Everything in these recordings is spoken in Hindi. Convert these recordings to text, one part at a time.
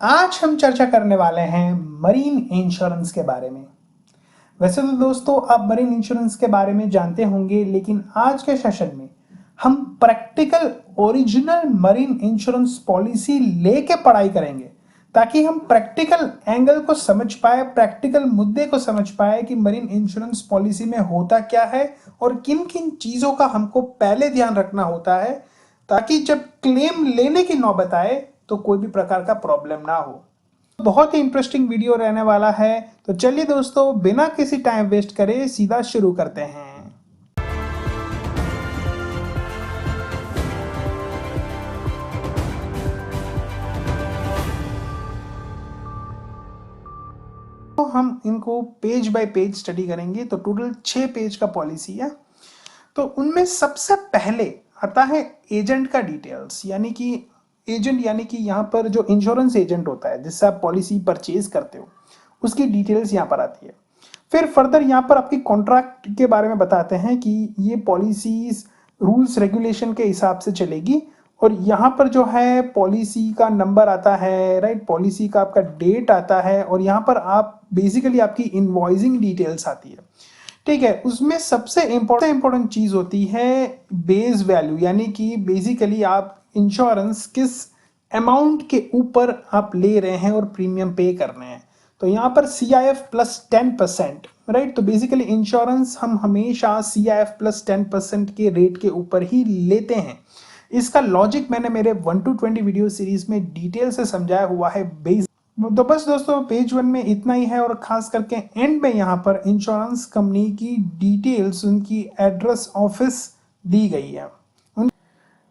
आज हम चर्चा करने वाले हैं मरीन इंश्योरेंस के बारे में। वैसे तो दोस्तों आप मरीन इंश्योरेंस के बारे में जानते होंगे, लेकिन आज के सेशन में हम practical original marine insurance policy लेके पढ़ाई करेंगे ताकि हम प्रैक्टिकल एंगल को समझ पाए, प्रैक्टिकल मुद्दे को समझ पाए कि मरीन इंश्योरेंस पॉलिसी में होता क्या है और किन किन चीज़ों का हमको पहले ध्यान रखना होता है ताकि जब क्लेम लेने की नौबत आए तो कोई भी प्रकार का प्रॉब्लम ना हो। बहुत ही इंटरेस्टिंग वीडियो रहने वाला है, तो चलिए दोस्तों बिना किसी टाइम वेस्ट करे सीधा शुरू करते हैं। तो हम इनको पेज बाय पेज स्टडी करेंगे। तो टोटल 6 पेज का पॉलिसी है। तो उनमें सबसे पहले आता है एजेंट का डिटेल्स, यानी कि एजेंट यानी कि यहाँ पर जो इंश्योरेंस एजेंट होता है जिससे आप पॉलिसी परचेज करते हो उसकी डिटेल्स यहाँ पर आती है। फिर फर्दर यहाँ पर आपकी कॉन्ट्रैक्ट के बारे में बताते हैं कि ये पॉलिसीज रूल्स रेगुलेशन के हिसाब से चलेगी और यहाँ पर जो है पॉलिसी का नंबर आता है, राइट, पॉलिसी का आपका डेट आता है और यहाँ पर आप बेसिकली आपकी इनवॉइसिंग डिटेल्स आती है। ठीक है, उसमें सबसे इंपॉर्टेंट चीज होती है बेस वैल्यू, यानी कि बेसिकली आप इंश्योरेंस किस अमाउंट के ऊपर आप ले रहे हैं और प्रीमियम पे कर रहे हैं। तो यहाँ पर CIF प्लस 10%, राइट। तो बेसिकली इंश्योरेंस हम हमेशा CIF प्लस 10% के रेट के ऊपर ही लेते हैं। इसका लॉजिक मैंने मेरे 1 to 20 वीडियो सीरीज में डिटेल से समझाया हुआ है। बेस तो बस दोस्तों पेज 1 में इतना ही है और खास करके एंड में यहाँ पर इंश्योरेंस कंपनी की डिटेल्स, उनकी एड्रेस, ऑफिस दी गई है।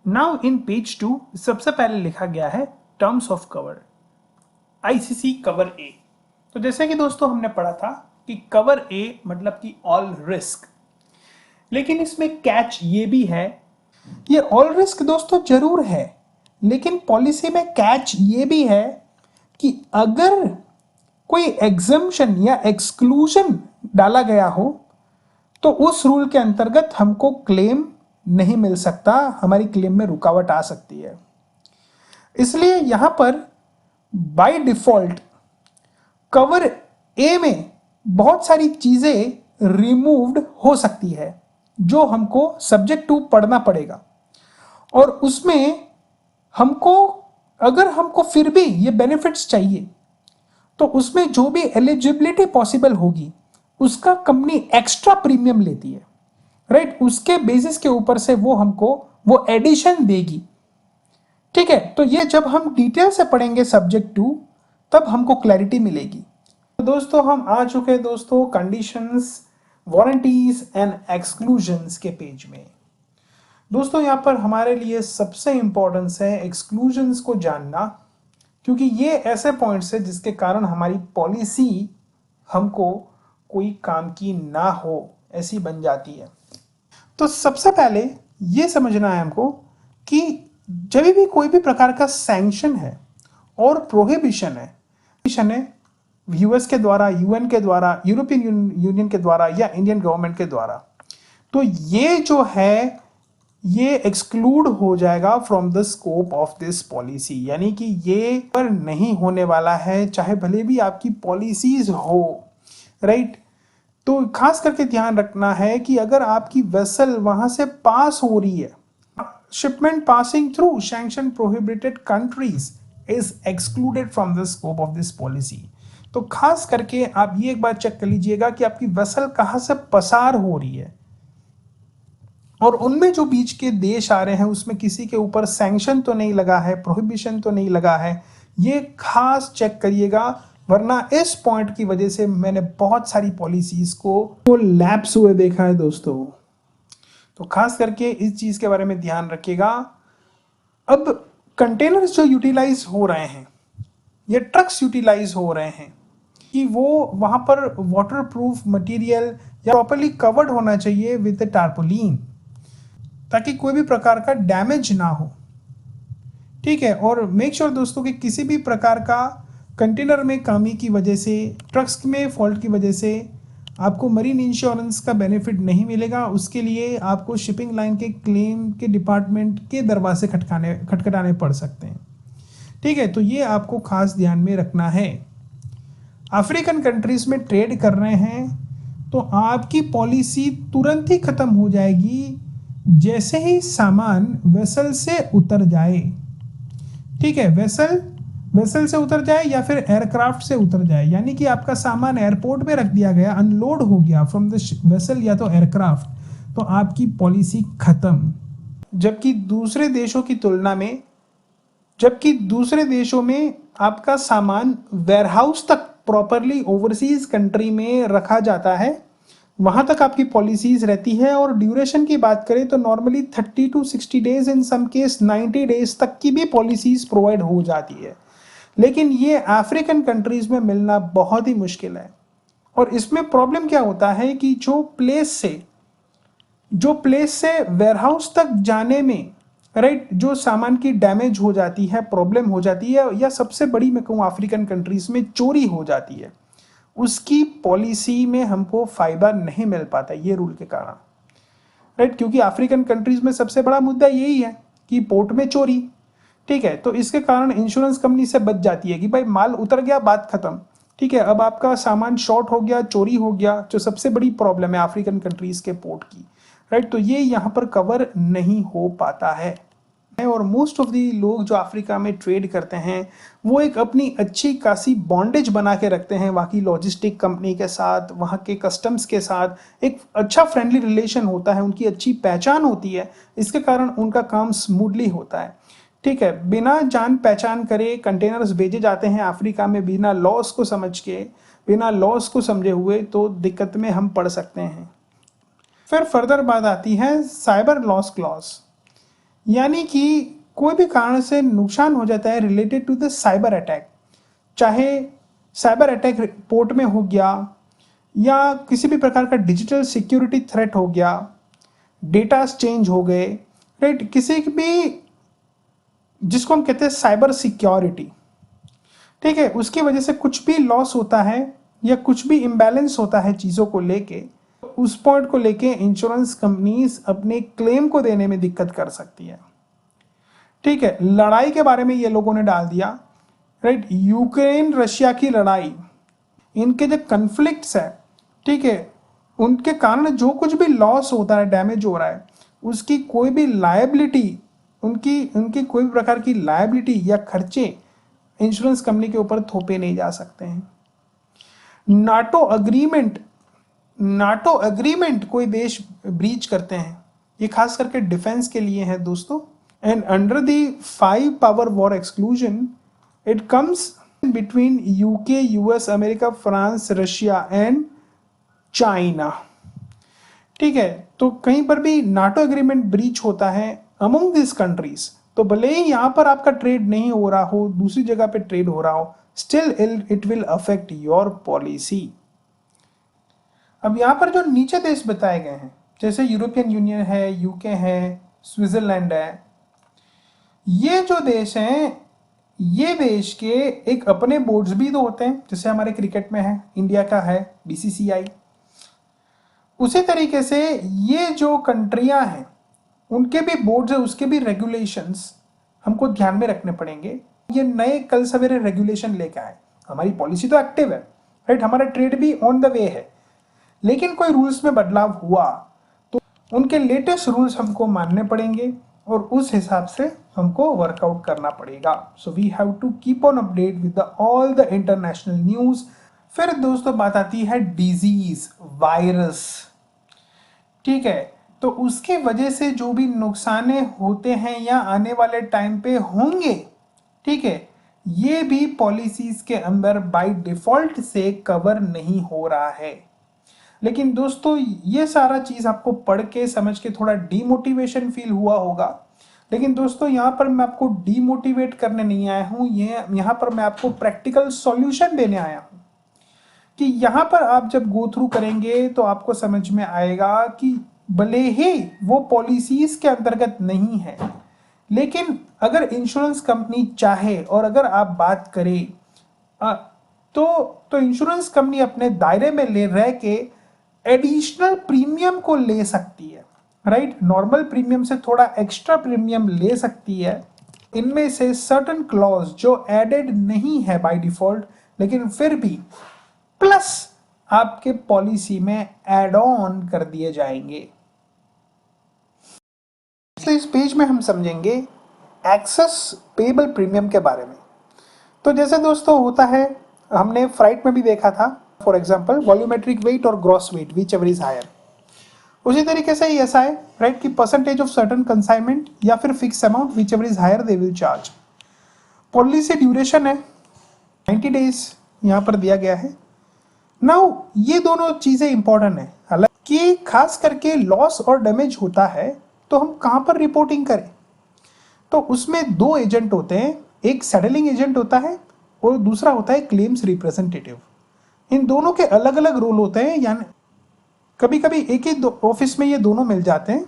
नाउ इन पेज 2 सबसे पहले लिखा गया है terms of cover, ICC cover A. तो जैसे कि दोस्तों हमने पढ़ा था कि कवर ए मतलब कि ऑल रिस्क, लेकिन इसमें कैच ये भी है, ये ऑल रिस्क दोस्तों जरूर है, लेकिन पॉलिसी में कैच ये भी है कि अगर कोई एग्जम्पशन या एक्सक्लूजन डाला गया हो तो उस रूल के अंतर्गत हमको क्लेम नहीं मिल सकता, हमारी क्लेम में रुकावट आ सकती है। इसलिए यहां पर बाय डिफॉल्ट कवर ए में बहुत सारी चीजें रिमूव्ड हो सकती है जो हमको सब्जेक्ट टू पढ़ना पड़ेगा और उसमें हमको, अगर हमको फिर भी ये बेनिफिट्स चाहिए तो उसमें जो भी एलिजिबिलिटी पॉसिबल होगी उसका कंपनी एक्स्ट्रा प्रीमियम लेती है, राइट। उसके बेसिस के ऊपर से वो हमको वो एडिशन देगी। ठीक है, तो ये जब हम डिटेल से पढ़ेंगे सब्जेक्ट टू तब हमको क्लैरिटी मिलेगी। तो दोस्तों हम आ चुके हैं दोस्तों कंडीशंस, वारंटीज एंड एक्सक्लूजन्स के पेज में। दोस्तों यहाँ पर हमारे लिए सबसे इंपॉर्टेंस है एक्सक्लूजन्स को जानना, क्योंकि ये ऐसे पॉइंट्स है जिसके कारण हमारी पॉलिसी हमको कोई काम की ना हो ऐसी बन जाती है। तो सबसे पहले ये समझना है हमको कि जब भी कोई भी प्रकार का सैंक्शन है और प्रोहिबिशन है यूएस के द्वारा, UN के द्वारा, यूरोपियन यूनियन के द्वारा या इंडियन गवर्नमेंट के द्वारा, तो ये जो है ये एक्सक्लूड हो जाएगा from the scope of this policy, यानी कि ये पर नहीं होने वाला है चाहे भले भी आपकी पॉलिसीज हो, राइट। तो खास करके ध्यान रखना है कि अगर आपकी वेसल वहां से पास हो रही है, shipment passing through sanction prohibited countries is excluded from the scope of this policy. तो खास करके आप ये एक बार चेक कर लीजिएगा कि आपकी वेसल कहां से पसार हो रही है और उनमें जो बीच के देश आ रहे हैं उसमें किसी के ऊपर सैंक्शन तो नहीं लगा है, प्रोहिबिशन तो नहीं लगा है, ये खास चेक करिएगा, वरना इस पॉइंट की वजह से मैंने बहुत सारी पॉलिसीज को लैप्स हुए देखा है दोस्तों। तो खास करके इस चीज के बारे में ध्यान रखिएगा। अब कंटेनर्स जो यूटिलाइज हो रहे हैं, ये ट्रक्स यूटिलाइज हो रहे हैं कि वो वहां पर वाटर प्रूफ मटीरियल या प्रॉपरली कवर्ड होना चाहिए विद टार्पोलिन ताकि कोई भी प्रकार का डैमेज ना हो। ठीक है, और मेक श्योर दोस्तों कि किसी भी प्रकार का कंटेनर में कमी की वजह से, ट्रक्स में फॉल्ट की वजह से आपको मरीन इंश्योरेंस का बेनिफिट नहीं मिलेगा। उसके लिए आपको शिपिंग लाइन के क्लेम के डिपार्टमेंट के दरवाजे खटखटाने पड़ सकते हैं। ठीक है, तो ये आपको खास ध्यान में रखना है। अफ्रीकन कंट्रीज में ट्रेड कर रहे हैं तो आपकी पॉलिसी तुरंत ही खत्म हो जाएगी जैसे ही सामान वेसल से उतर जाए। ठीक है, वेसल से उतर जाए या फिर एयरक्राफ्ट से उतर जाए, यानी कि आपका सामान एयरपोर्ट में रख दिया गया, अनलोड हो गया फ्रॉम द वेसल या तो एयरक्राफ्ट, तो आपकी पॉलिसी खत्म। जबकि दूसरे देशों में आपका सामान वेयरहाउस तक प्रॉपरली ओवरसीज कंट्री में रखा जाता है, वहां तक आपकी पॉलिसीज रहती है। और ड्यूरेशन की बात करें तो normally 30 to 60 days, in some case 90 days तक की भी पॉलिसीज प्रोवाइड हो जाती है। लेकिन ये अफ्रीकन कंट्रीज में मिलना बहुत ही मुश्किल है। और इसमें प्रॉब्लम क्या होता है कि जो प्लेस से वेयरहाउस तक जाने में, राइट, जो सामान की डैमेज हो जाती है, प्रॉब्लम हो जाती है, या सबसे बड़ी मैं कहूँ अफ्रीकन कंट्रीज में चोरी हो जाती है, उसकी पॉलिसी में हमको फायदा नहीं मिल पाता ये रूल के कारण, राइट। क्योंकि अफ्रीकन कंट्रीज में सबसे बड़ा मुद्दा यही है कि पोर्ट में चोरी। ठीक है, तो इसके कारण इंश्योरेंस कंपनी से बच जाती है कि भाई माल उतर गया, बात खत्म। ठीक है, अब आपका सामान शॉर्ट हो गया, चोरी हो गया, जो सबसे बड़ी प्रॉब्लम है अफ्रीकन कंट्रीज के पोर्ट की, राइट, तो ये यहाँ पर कवर नहीं हो पाता है। और मोस्ट ऑफ दी लोग जो अफ्रीका में ट्रेड करते हैं वो एक अपनी अच्छी खासी बॉन्डेज बना के रखते हैं वहाँ की लॉजिस्टिक कंपनी के साथ, वहाँ के कस्टम्स के साथ एक अच्छा फ्रेंडली रिलेशन होता है, उनकी अच्छी पहचान होती है, इसके कारण उनका काम स्मूथली होता है। ठीक है, बिना जान पहचान करे कंटेनर्स भेजे जाते हैं अफ्रीका में बिना लॉस को समझ के, बिना लॉस को समझे हुए, तो दिक्कत में हम पड़ सकते हैं। फिर फर्दर बात आती है साइबर लॉस क्लॉज, यानी कि कोई भी कारण से नुकसान हो जाता है related to the cyber attack, चाहे साइबर अटैक पोर्ट में हो गया या किसी भी प्रकार का डिजिटल सिक्योरिटी थ्रेट हो गया, डेटा चेंज हो गए, राइट, किसी भी जिसको हम कहते हैं साइबर सिक्योरिटी। ठीक है, उसकी वजह से कुछ भी लॉस होता है या कुछ भी इम्बैलेंस होता है चीज़ों को लेके, उस पॉइंट को लेके इंश्योरेंस कंपनीज अपने क्लेम को देने में दिक्कत कर सकती है। ठीक है, लड़ाई के बारे में ये लोगों ने डाल दिया, राइट, यूक्रेन रशिया की लड़ाई, इनके जो कन्फ्लिक्ट्स है, ठीक है, उनके कारण जो कुछ भी लॉस होता है, डैमेज हो रहा है, उसकी कोई भी लायबिलिटी, उनकी कोई भी प्रकार की लायबिलिटी या खर्चे इंश्योरेंस कंपनी के ऊपर थोपे नहीं जा सकते हैं। नाटो अग्रीमेंट कोई देश ब्रीच करते हैं, ये खास करके डिफेंस के लिए है दोस्तों। And under the 5 power war exclusion it comes between UK, US, America, France, Russia and China. ठीक है, तो कहीं पर भी नाटो एग्रीमेंट ब्रीच होता है अमंग दिस कंट्रीज, तो भले ही यहां पर आपका ट्रेड नहीं हो रहा हो, दूसरी जगह पे ट्रेड हो रहा हो, still it will affect your policy. अब यहां पर जो नीचे देश बताए गए हैं, जैसे यूरोपियन यूनियन है, यूके है, स्विट्जरलैंड है, ये जो देश हैं, ये देश के एक अपने बोर्ड्स भी तो होते हैं, जैसे हमारे क्रिकेट में है, इंडिया का है बीसीसीआई। उसी तरीके से ये जो कंट्रियां हैं उनके भी बोर्ड्स है, उसके भी रेगुलेशंस हमको ध्यान में रखने पड़ेंगे। ये नए कल सवेरे रेगुलेशन लेके आए, हमारी पॉलिसी तो एक्टिव है, राइट, हमारा ट्रेड भी ऑन द वे है, लेकिन कोई रूल्स में बदलाव हुआ तो उनके लेटेस्ट रूल्स हमको मानने पड़ेंगे और उस हिसाब से हमको वर्कआउट करना पड़ेगा। So we have to keep on update with all the international news. फिर दोस्तों बात आती है डिजीज, वायरस। ठीक है, तो उसके वजह से जो भी नुकसान होते हैं या आने वाले टाइम पे होंगे, ठीक है, ये भी पॉलिसीज के अंदर बाय डिफॉल्ट से कवर नहीं हो रहा है। लेकिन दोस्तों ये सारा चीज आपको पढ़ के समझ के थोड़ा डीमोटिवेशन फील हुआ होगा, लेकिन दोस्तों यहाँ पर मैं आपको डीमोटिवेट करने नहीं आया हूँ, ये यहाँ पर मैं आपको प्रैक्टिकल सॉल्यूशन देने आया हूँ कि यहाँ पर आप जब गो थ्रू करेंगे तो आपको समझ में आएगा कि भले ही वो पॉलिसीज के अंतर्गत नहीं है, लेकिन अगर इंश्योरेंस कंपनी चाहे और अगर आप बात करें तो इंश्योरेंस कंपनी अपने दायरे में ले रह के एडिशनल प्रीमियम को ले सकती है, राइट, नॉर्मल प्रीमियम से थोड़ा एक्स्ट्रा प्रीमियम ले सकती है, इनमें से सर्टन क्लॉज जो एडेड नहीं है बाय डिफॉल्ट, लेकिन फिर भी प्लस आपके पॉलिसी में एड ऑन कर दिए जाएंगे। तो इस पेज में हम समझेंगे एक्सेस पेबल प्रीमियम के बारे में। तो जैसे दोस्तों होता है, हमने फ्राइट में भी देखा था, फॉर एग्जांपल वॉल्यूमेट्रिक वेट और gross weight whichever is higher. उसी तरीके से ही ऐसा है राइट कि परसेंटेज ऑफ सर्टन कंसाइनमेंट या फिर fix amount whichever is higher they will charge. Policy duration है 90 डेज यहाँ पर दिया गया है। नाउ ये दोनों चीजें इंपॉर्टेंट है, हालांकि खास करके लॉस और डैमेज होता है तो हम कहां पर रिपोर्टिंग करें। तो उसमें दो एजेंट होते हैं, एक सेटलिंग एजेंट होता है और दूसरा होता है क्लेम्स रिप्रेजेंटेटिव। इन दोनों के अलग अलग रोल होते हैं, यानी कभी कभी एक ही ऑफिस में ये दोनों मिल जाते हैं,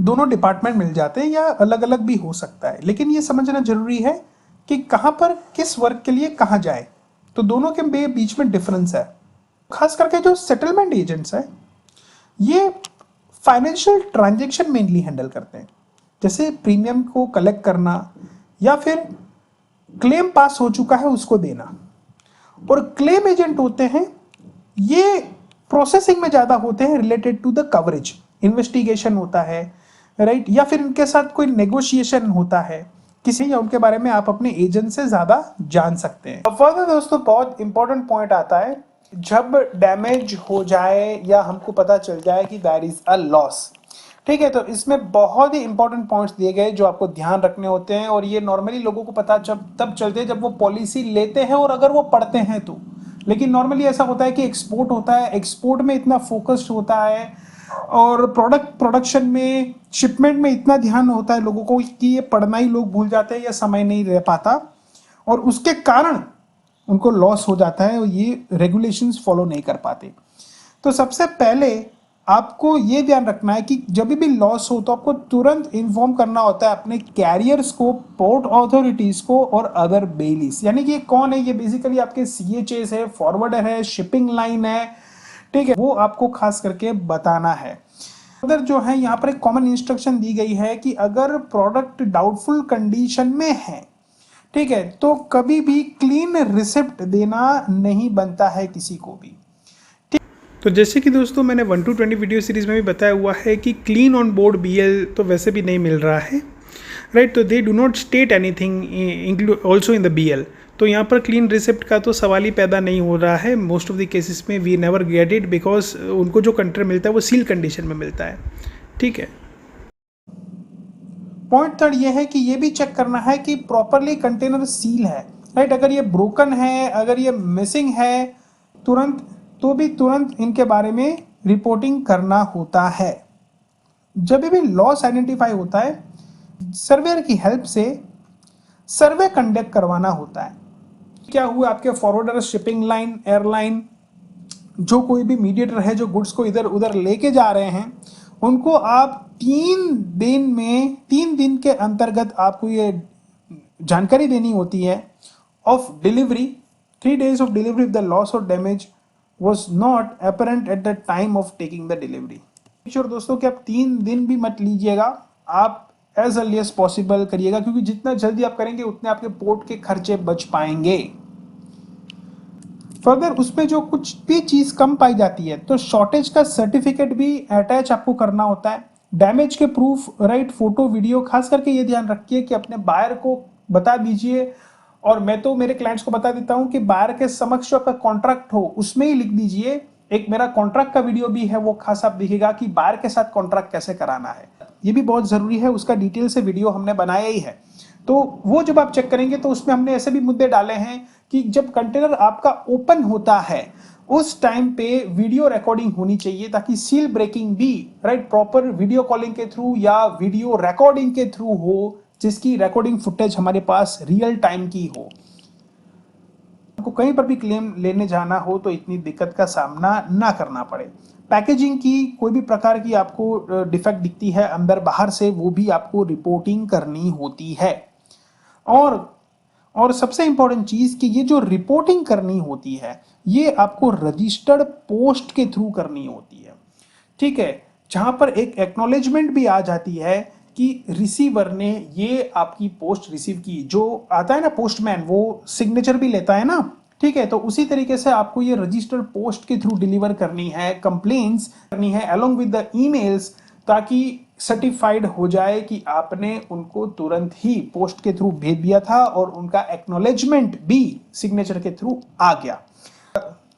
दोनों डिपार्टमेंट मिल जाते हैं, या अलग अलग भी हो सकता है। लेकिन ये समझना जरूरी है कि कहां पर किस वर्क के लिए कहां जाए, तो दोनों के बीच में डिफरेंस है। खास करके जो सेटलमेंट एजेंट्स है ये फाइनेंशियल ट्रांजैक्शन मेनली हैंडल करते हैं, जैसे प्रीमियम को कलेक्ट करना या फिर क्लेम पास हो चुका है उसको देना। और क्लेम एजेंट होते हैं ये प्रोसेसिंग में ज्यादा होते हैं, related to the coverage, investigation होता है राइट, या फिर इनके साथ कोई नेगोशिएशन होता है किसी, या उनके बारे में आप अपने एजेंट से ज्यादा जान सकते हैं। फर्दर दोस्तों बहुत इंपॉर्टेंट पॉइंट आता है, जब डैमेज हो जाए या हमको पता चल जाए कि देयर इज अ लॉस, ठीक है, तो इसमें बहुत ही इंपॉर्टेंट पॉइंट्स दिए गए जो आपको ध्यान रखने होते हैं। और ये नॉर्मली लोगों को पता तब चलते हैं जब वो पॉलिसी लेते हैं और अगर वो पढ़ते हैं तो। लेकिन नॉर्मली ऐसा होता है कि एक्सपोर्ट होता है, एक्सपोर्ट में इतना फोकस्ड होता है और प्रोडक्शन में, शिपमेंट में इतना ध्यान होता है लोगों को कि ये पढ़ना ही लोग भूल जाते हैं या समय नहीं रह पाता, और उसके कारण उनको लॉस हो जाता है और ये रेगुलेशंस फॉलो नहीं कर पाते। तो सबसे पहले आपको ये ध्यान रखना है कि जब भी लॉस हो तो आपको तुरंत इन्फॉर्म करना होता है अपने कैरियर्स को, पोर्ट अथॉरिटीज को और अदर बेलीज। यानी कि ये कौन है, ये बेसिकली आपके सीएचएस है, फॉरवर्डर है, शिपिंग लाइन है, ठीक है, वो आपको खास करके बताना है। अदर जो है यहाँ पर एक कॉमन इंस्ट्रक्शन दी गई है कि अगर प्रोडक्ट डाउटफुल कंडीशन में है, ठीक है, तो कभी भी क्लीन रिसिप्ट देना नहीं बनता है किसी को भी। तो जैसे कि दोस्तों मैंने 1 to 20 वीडियो सीरीज में भी बताया हुआ है कि क्लीन ऑन बोर्ड बीएल तो वैसे भी नहीं मिल रहा है राइट, तो they do not state anything include also in the BL. तो यहाँ पर क्लीन रिसिप्ट का तो सवाल ही पैदा नहीं हो रहा है। मोस्ट ऑफ द केसेस में we never get it because उनको जो कंटेनर मिलता है वो सील कंडीशन में मिलता है, ठीक है। पॉइंट थर्ड ये है कि ये भी चेक करना है कि प्रॉपरली कंटेनर सील है राइट। अगर ये ब्रोकन है, अगर ये मिसिंग है तुरंत इनके बारे में रिपोर्टिंग करना होता है। जब भी लॉस आइडेंटिफाई होता है सर्वेयर की हेल्प से सर्वे कंडक्ट करवाना होता है। क्या हुआ, आपके फॉरवर्डर, शिपिंग लाइन, एयरलाइन, जो कोई भी मीडिएटर है जो गुड्स को इधर उधर लेके जा रहे हैं, उनको आप 3 दिन के अंतर्गत आपको ये जानकारी देनी होती है of delivery, 3 days of delivery if the loss और damage was not apparent at the time of taking the delivery। Sure दोस्तों कि आप 3 दिन भी मत लीजिएगा, आप एज अर्ली एज पॉसिबल करिएगा, क्योंकि जितना जल्दी आप करेंगे उतने आपके पोर्ट के खर्चे बच पाएंगे। फर्दर उसमें जो कुछ भी चीज कम पाई जाती है तो शॉर्टेज का सर्टिफिकेट भी अटैच आपको करना होता है, डैमेज के प्रूफ राइट, फोटो वीडियो। खास करके ये ध्यान रखिए कि अपने बायर को बता दीजिए, और मैं तो मेरे क्लाइंट्स को बता देता हूं कि बायर के समक्ष जो आपका कॉन्ट्रैक्ट हो उसमें ही लिख दीजिए। एक मेरा कॉन्ट्रैक्ट का वीडियो भी है, वो खास आप दिखेगा कि बायर के साथ कॉन्ट्रैक्ट कैसे कराना है, ये भी बहुत जरूरी है, उसका डिटेल से वीडियो हमने बनाया ही है। तो वो जब आप चेक करेंगे तो उसमें हमने ऐसे भी मुद्दे डाले हैं कि जब कंटेनर आपका ओपन होता है उस टाइम पे वीडियो रिकॉर्डिंग होनी चाहिए, ताकि सील ब्रेकिंग भी राइट प्रॉपर वीडियो कॉलिंग के थ्रू या वीडियो रिकॉर्डिंग के थ्रू हो, जिसकी रिकॉर्डिंग फुटेज हमारे पास रियल टाइम की हो। आपको कहीं पर भी क्लेम लेने जाना हो तो इतनी दिक्कत का सामना ना करना पड़े। पैकेजिंग की कोई भी प्रकार की आपको डिफेक्ट दिखती है अंदर बाहर से, वो भी आपको रिपोर्टिंग करनी होती है। और सबसे इंपॉर्टेंट चीज कि ये जो रिपोर्टिंग करनी होती है ये आपको रजिस्टर्ड पोस्ट के थ्रू करनी होती है, ठीक है, जहां पर एक एक्नॉलेजमेंट भी आ जाती है कि रिसीवर ने ये आपकी पोस्ट रिसीव की। जो आता है ना पोस्टमैन, वो सिग्नेचर भी लेता है ना, ठीक है। तो उसी तरीके से आपको ये रजिस्टर्ड पोस्ट के थ्रू डिलीवर करनी है, कंप्लेंट्स करनी है अलोंग विद द ईमेल्स, ताकि सर्टिफाइड हो जाए कि आपने उनको तुरंत ही पोस्ट के थ्रू भेज दिया था और उनका एक्नॉलेजमेंट भी सिग्नेचर के थ्रू आ गया।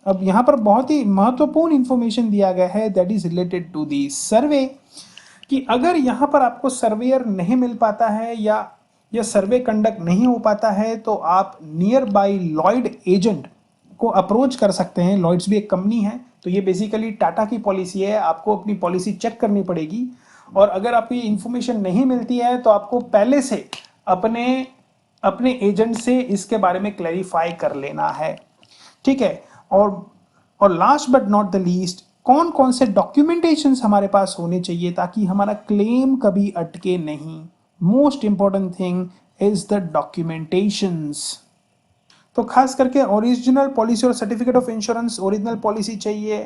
अब यहाँ पर बहुत ही महत्वपूर्ण इंफॉर्मेशन दिया गया है that is related to the survey, कि अगर यहाँ पर आपको सर्वेयर नहीं मिल पाता है या सर्वे कंडक्ट नहीं हो पाता है तो आप नियर बाई लॉयड एजेंट को अप्रोच कर सकते हैं। लॉयड्स भी एक कंपनी है, तो ये बेसिकली टाटा की पॉलिसी है, आपको अपनी पॉलिसी चेक करनी पड़ेगी। और अगर आपको ये इंफॉर्मेशन नहीं मिलती है तो आपको पहले से अपने एजेंट से इसके बारे में क्लैरिफाई कर लेना है, ठीक है। और last but not the least, कौन कौन से डॉक्यूमेंटेशंस हमारे पास होने चाहिए ताकि हमारा क्लेम कभी अटके नहीं। Most important thing is the documentations. तो खास करके ओरिजिनल पॉलिसी और certificate of insurance, original policy चाहिए।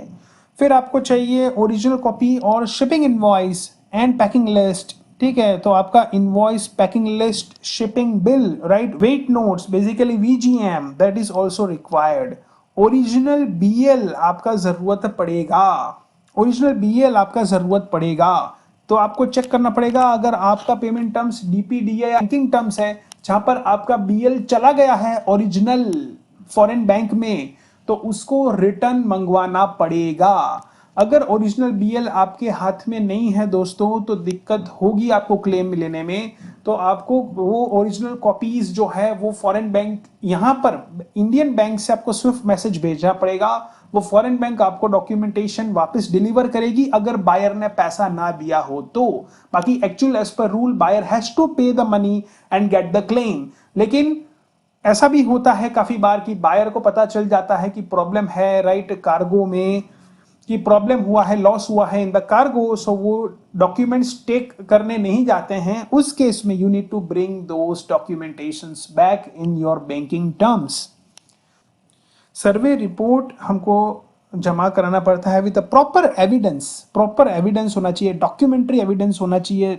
फिर आपको चाहिए ओरिजिनल कॉपी और shipping invoice and packing list, ठीक है। तो आपका invoice, packing list, shipping bill, right, weight notes, basically VGM, that is also required. Original BL आपका जरूरत पड़ेगा, ओरिजिनल बीएल आपका जरूरत पड़ेगा। तो आपको चेक करना पड़ेगा अगर आपका पेमेंट टर्म्स डीपीडी या बैंकिंग टर्म्स है जहां पर आपका बीएल चला गया है ओरिजिनल फॉरेन बैंक में, तो उसको रिटर्न मंगवाना पड़ेगा। अगर ओरिजिनल बीएल आपके हाथ में नहीं है दोस्तों तो दिक्कत होगी आपको क्लेम लेने में। तो आपको वो ओरिजिनल कॉपीज जो है वो फॉरेन बैंक, यहाँ पर इंडियन बैंक से आपको स्विफ्ट मैसेज भेजना पड़ेगा। वो फॉरेन बैंक आपको डॉक्यूमेंटेशन वापस डिलीवर करेगी अगर बायर ने पैसा ना दिया हो तो। बाकी actual as per rule buyer has to pay the money and get the claim. लेकिन ऐसा भी होता है काफी बार कि बायर को पता चल जाता है कि प्रॉब्लम है, राइट, कार्गो में कि प्रॉब्लम हुआ है, लॉस हुआ है इन द कार्गो, सो वो डॉक्यूमेंट्स टेक करने नहीं जाते हैं। उस केस में you need to bring those documentations back in your banking terms. Survey report हमको जमा कराना पड़ता है with proper evidence. Proper evidence होना चाहिए, डॉक्यूमेंट्री एविडेंस होना चाहिए,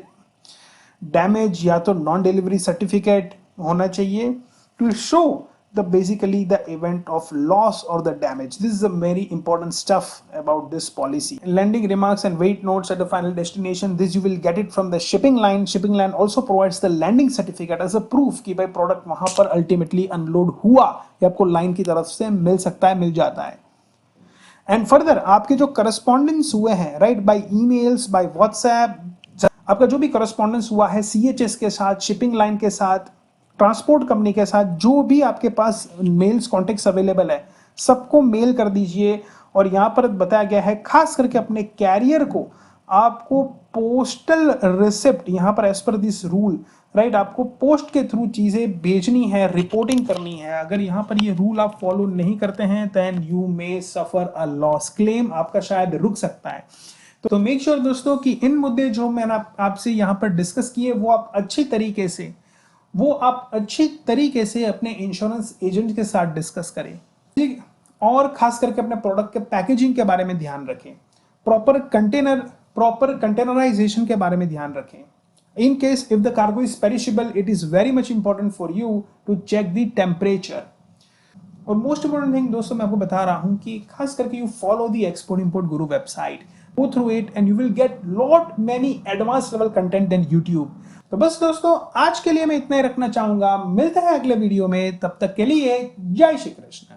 डैमेज या तो नॉन डिलीवरी सर्टिफिकेट होना चाहिए to show basically the event of loss or the damage. This is a very important stuff about this policy. Landing remarks and weight notes at the final destination, this you will get it from the shipping line. Shipping line also provides the landing certificate as a proof कि भाई प्रोडक्ट वहां पर अल्टीमेटली अनलोड हुआ, ये आपको लाइन की तरफ से मिल सकता है, मिल जाता है। एंड फर्दर आपके जो करस्पॉन्डेंस हुए हैं, right, by emails, by WhatsApp, आपका जो भी करस्पॉन्डेंस हुआ है सीएचएस के साथ, शिपिंग लाइन के साथ, ट्रांसपोर्ट कंपनी के साथ, जो भी आपके पास मेल्स कॉन्टेक्ट्स अवेलेबल है सबको मेल कर दीजिए। और यहाँ पर बताया गया है खास करके अपने कैरियर को आपको पोस्टल रिसिप्ट, यहाँ पर as per this rule, right, आपको पोस्ट के थ्रू चीजें भेजनी है, रिपोर्टिंग करनी है। अगर यहाँ पर ये रूल आप फॉलो नहीं करते हैं then you may suffer a loss, claim आपका शायद रुक सकता है। तो मेक श्योर दोस्तों कि इन मुद्दे जो मैंने आपसे यहाँ पर डिस्कस किए वो आप अच्छी तरीके से अपने इंश्योरेंस एजेंट के साथ डिस्कस करें, ठीक। और खास करके अपने प्रोडक्ट के पैकेजिंग के बारे में ध्यान रखें, प्रॉपर कंटेनराइजेशन के बारे में ध्यान रखें। In case if the cargo is perishable it is very much important for you to check the temperature. और मोस्ट इंपॉर्टेंट थिंग दोस्तों मैं आपको बता रहा हूं कि खास करके you follow the export import Guru website, go through it and you will get lot many advanced level content than YouTube। तो बस दोस्तों आज के लिए मैं इतना ही रखना चाहूंगा, मिलते हैं अगले वीडियो में, तब तक के लिए जय श्री कृष्ण।